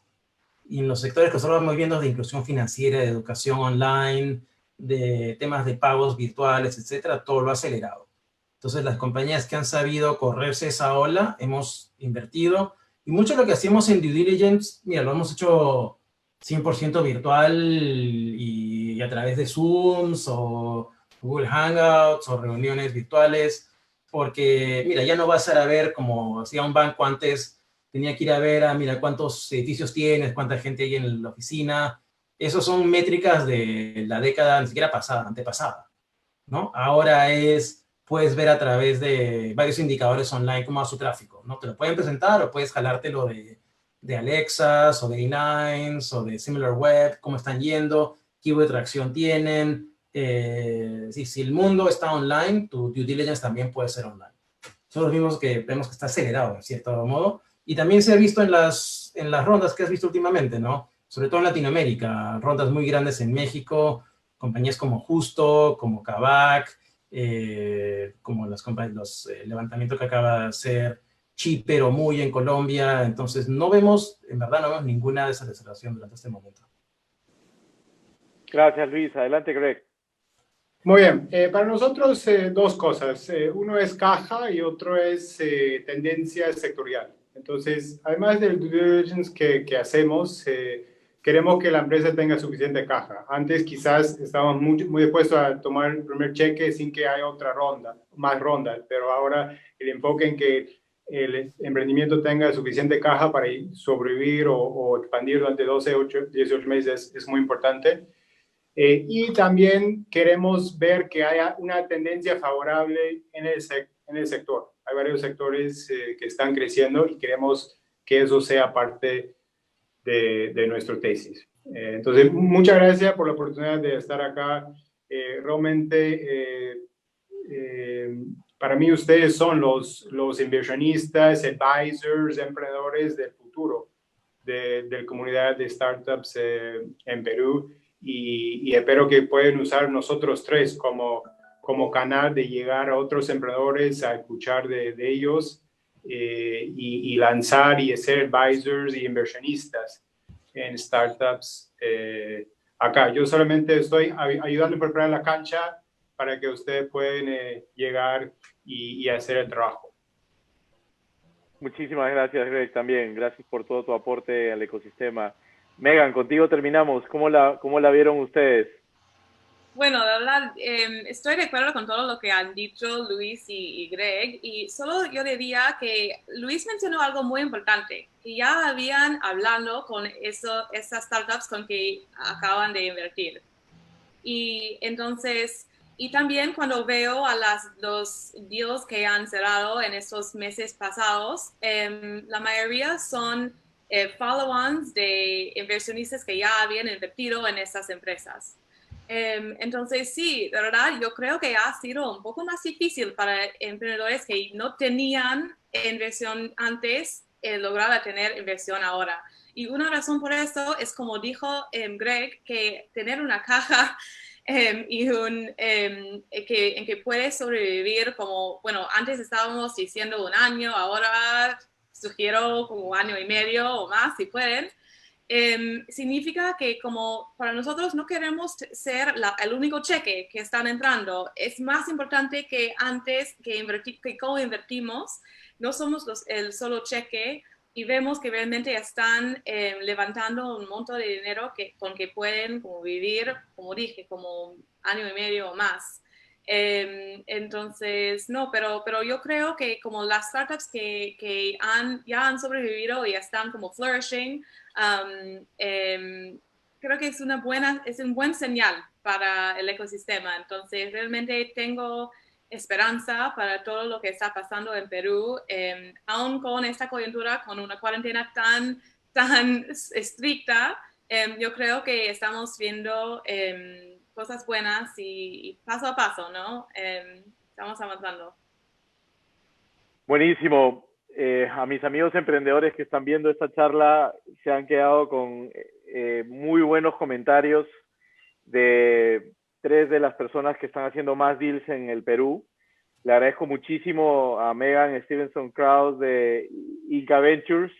Y en los sectores que nosotros vamos viendo de inclusión financiera, de educación online, de temas de pagos virtuales, etcétera, todo lo ha acelerado. Entonces, las compañías que han sabido correrse esa ola, hemos invertido. Y mucho de lo que hacemos en due diligence, mira, lo hemos hecho 100% virtual y a través de Zooms o Google Hangouts o reuniones virtuales, porque, mira, ya no vas a ver como hacía un banco antes, tenía que ir a ver, mira, cuántos edificios tienes, cuánta gente hay en la oficina. Esos son métricas de la década ni siquiera pasada, antepasada, ¿no? Ahora puedes ver a través de varios indicadores online cómo va su tráfico, ¿no? Te lo pueden presentar o puedes jalártelo de Alexas o de A9s o de SimilarWeb, cómo están yendo, qué tipo de tracción tienen. Si el mundo está online, tu due diligence también puede ser online. Nosotros vemos que está acelerado, en cierto modo. Y también se ha visto en las rondas que has visto últimamente, ¿no? Sobre todo en Latinoamérica, rondas muy grandes en México, compañías como Justo, como Kavak, como los levantamientos que acaba de hacer Chipper o Muy en Colombia. Entonces, en verdad no vemos ninguna desaceleración durante este momento. Gracias, Luis. Adelante, Greg. Muy bien, para nosotros dos cosas. Uno es caja y otro es tendencia sectorial. Entonces, además del due diligence que hacemos, queremos que la empresa tenga suficiente caja. Antes quizás estábamos muy dispuestos a tomar el primer cheque sin que haya otra ronda, más rondas, pero ahora el enfoque en que el emprendimiento tenga suficiente caja para sobrevivir o expandir durante 12, 18 meses es muy importante. Y también queremos ver que haya una tendencia favorable en el sector. Hay varios sectores que están creciendo y queremos que eso sea parte de nuestro tesis. Entonces, muchas gracias por la oportunidad de estar acá. Realmente, para mí ustedes son los inversionistas, advisors, emprendedores del futuro de la comunidad de startups en Perú. Y espero que puedan usar nosotros tres como canal de llegar a otros emprendedores, a escuchar de ellos y lanzar y ser advisors y inversionistas en startups acá. Yo solamente estoy ayudando a preparar la cancha para que ustedes puedan llegar y hacer el trabajo. Muchísimas gracias, Greg, también. Gracias por todo tu aporte al ecosistema. Megan, contigo terminamos. ¿Cómo la vieron ustedes? Bueno, la verdad, estoy de acuerdo con todo lo que han dicho Luis y Greg, y solo yo diría que Luis mencionó algo muy importante, que ya habían hablado con esas startups con que acaban de invertir. Y entonces, y también cuando veo a los deals que han cerrado en estos meses pasados, la mayoría son follow-ons de inversionistas que ya habían invertido en estas empresas. Entonces, sí, de verdad, yo creo que ha sido un poco más difícil para emprendedores que no tenían inversión antes, lograr tener inversión ahora. Y una razón por eso es, como dijo Greg, que tener una caja y en que puedes sobrevivir como, bueno, antes estábamos diciendo un año, ahora sugiero como 1 año y medio o más si pueden. Significa que como para nosotros no queremos ser el único cheque que están entrando. Es más importante que antes que co-invertimos, no somos el solo cheque y vemos que realmente están levantando un monto de dinero con que pueden como vivir, como dije, como 1 año y medio o más. Entonces, no, pero yo creo que como las startups que ya han sobrevivido y están como flourishing, creo que es un buen señal para el ecosistema. Entonces, realmente tengo esperanza para todo lo que está pasando en Perú, aún con esta coyuntura, con una cuarentena tan estricta. Yo creo que estamos viendo cosas buenas y paso a paso, ¿no? Estamos avanzando. Buenísimo. A mis amigos emprendedores que están viendo esta charla se han quedado con muy buenos comentarios de 3 de las personas que están haciendo más deals en el Perú. Le agradezco muchísimo a Megan Stevenson Krause de Inca Ventures,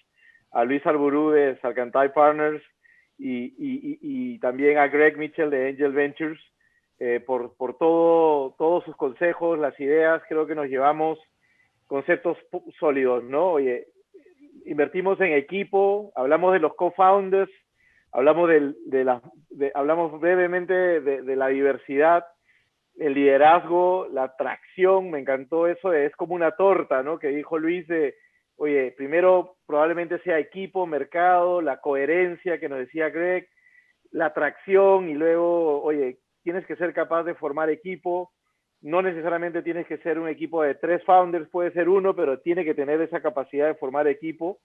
a Luis Arburú de Salcantay Partners y también a Greg Mitchell de Angel Ventures por todos sus consejos, las ideas. Creo que nos llevamos conceptos sólidos, ¿no? Oye, invertimos en equipo, hablamos de los co-founders, hablamos hablamos brevemente de la diversidad, el liderazgo, la atracción. Me encantó eso es como una torta, ¿no? Que dijo Luis oye, primero probablemente sea equipo, mercado, la coherencia que nos decía Greg, la atracción y luego, oye, tienes que ser capaz de formar equipo. No necesariamente tienes que ser un equipo de 3 founders, puede ser uno, pero tiene que tener esa capacidad de formar equipo.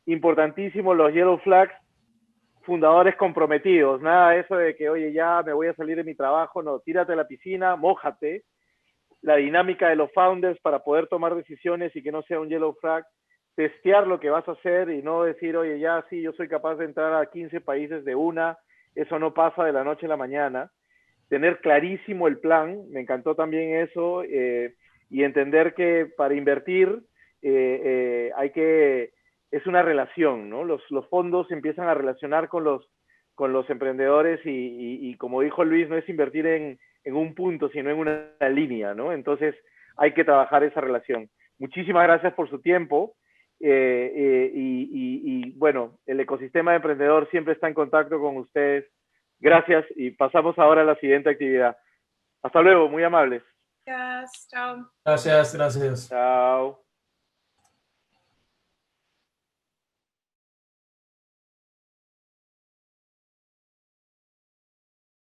Importantísimo los Yellow Flags, fundadores comprometidos. Nada de eso de que, oye, ya me voy a salir de mi trabajo. No, tírate a la piscina, mójate. La dinámica de los founders para poder tomar decisiones y que no sea un Yellow Flag. Testear lo que vas a hacer y no decir, oye, ya sí, yo soy capaz de entrar a 15 países de una. Eso no pasa de la noche a la mañana. Tener clarísimo el plan, me encantó también eso, y entender que para invertir es una relación, ¿no? Los fondos se empiezan a relacionar con los emprendedores y como dijo Luis, no es invertir en un punto, sino en una línea, ¿no? Entonces hay que trabajar esa relación. Muchísimas gracias por su tiempo. Bueno, el ecosistema de emprendedor siempre está en contacto con ustedes. Gracias y pasamos ahora a la siguiente actividad. Hasta luego, muy amables. Gracias, chao. Gracias, gracias. Chao.